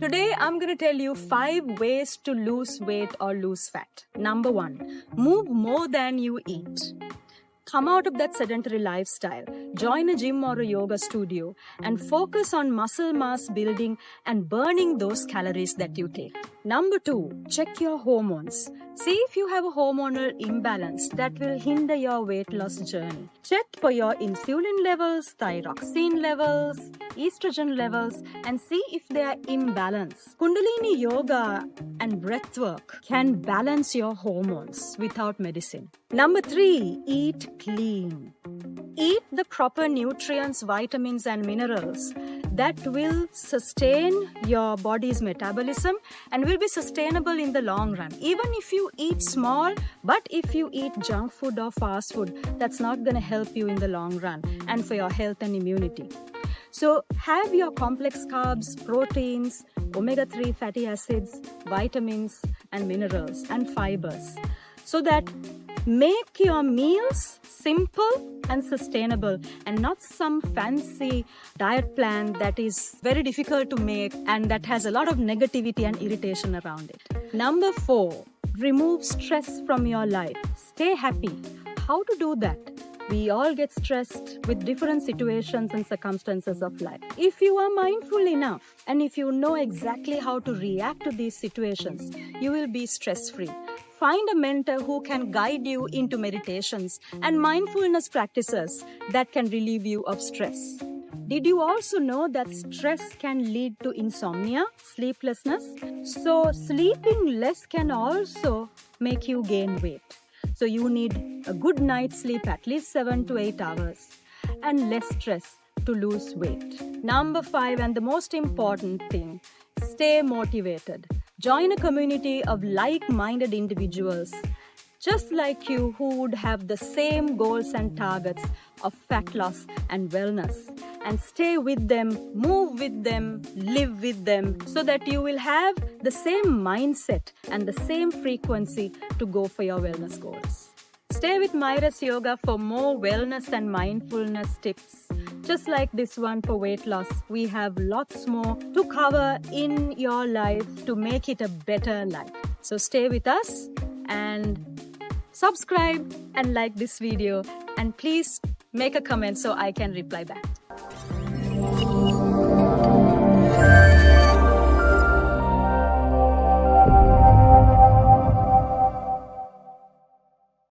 Today, I'm going to tell you 5 ways to lose weight or lose fat. Number 1, move more than you eat. Come out of that sedentary lifestyle, join a gym or a yoga studio, and focus on muscle mass building and burning those calories that you take. Number 2, check your hormones. See if you have a hormonal imbalance that will hinder your weight loss journey. Check for your insulin levels, thyroxine levels, estrogen levels, and see if they are imbalanced. Kundalini yoga and breathwork can balance your hormones without medicine. Number 3, eat clean. Eat the proper nutrients, vitamins, and minerals that will sustain your body's metabolism and will be sustainable in the long run. Even if you eat small, but if you eat junk food or fast food, that's not going to help you in the long run and for your health and immunity. So have your complex carbs, proteins, omega-3 fatty acids, vitamins and minerals and fibers so that make your meals simple and sustainable and not some fancy diet plan that is very difficult to make and that has a lot of negativity and irritation around it. Number 4, remove stress from your life. Stay happy. How to do that? We all get stressed with different situations and circumstances of life. If you are mindful enough and if you know exactly how to react to these situations, you will be stress-free. Find a mentor who can guide you into meditations and mindfulness practices that can relieve you of stress. Did you also know that stress can lead to insomnia, sleeplessness? So sleeping less can also make you gain weight. So you need a good night's sleep, at least 7 to 8 hours, and less stress to lose weight. Number 5, and the most important thing, stay motivated. Join a community of like-minded individuals just like you who would have the same goals and targets of fat loss and wellness. And stay with them, move with them, live with them so that you will have the same mindset and the same frequency to go for your wellness goals. Stay with Myrus Yoga for more wellness and mindfulness tips. Just like this one for weight loss, we have lots more to cover in your life to make it a better life. So stay with us and subscribe and like this video, and please make a comment so I can reply back.